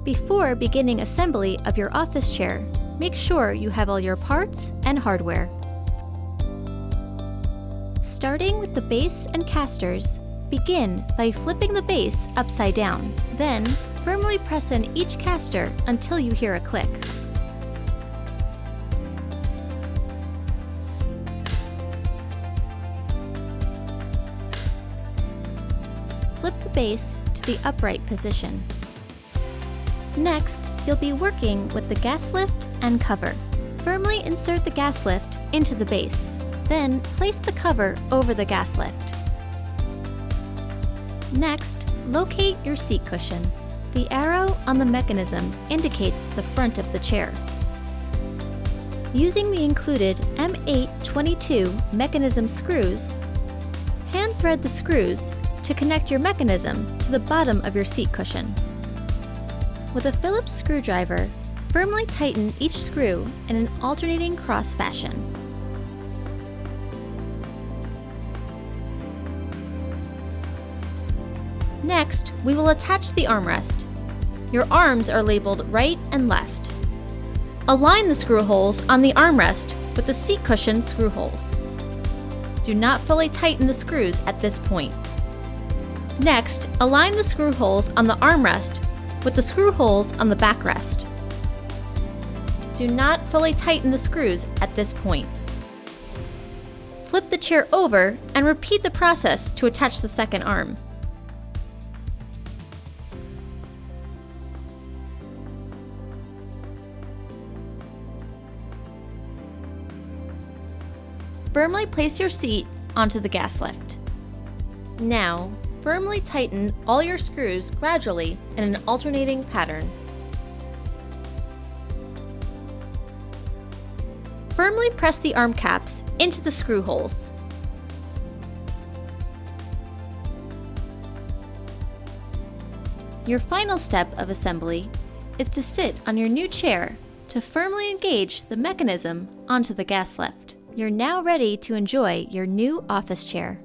Before beginning assembly of your office chair, make sure you have all your parts and hardware. Starting with the base and casters, begin by flipping the base upside down. Then, firmly press in each caster until you hear a click. Flip the base to the upright position. Next, you'll be working with the gas lift and cover. Firmly insert the gas lift into the base. Then, place the cover over the gas lift. Next, locate your seat cushion. The arrow on the mechanism indicates the front of the chair. Using the included M822 mechanism screws, hand thread the screws to connect your mechanism to the bottom of your seat cushion. With a Phillips screwdriver, firmly tighten each screw in an alternating cross fashion. Next, we will attach the armrest. Your arms are labeled right and left. Align the screw holes on the armrest with the seat cushion screw holes. Do not fully tighten the screws at this point. Next, align the screw holes on the armrest with the screw holes on the backrest. Do not fully tighten the screws at this point. Flip the chair over and repeat the process to attach the second arm. Firmly place your seat onto the gas lift. Now, firmly tighten all your screws gradually in an alternating pattern. Firmly press the arm caps into the screw holes. Your final step of assembly is to sit on your new chair to firmly engage the mechanism onto the gas lift. You're now ready to enjoy your new office chair.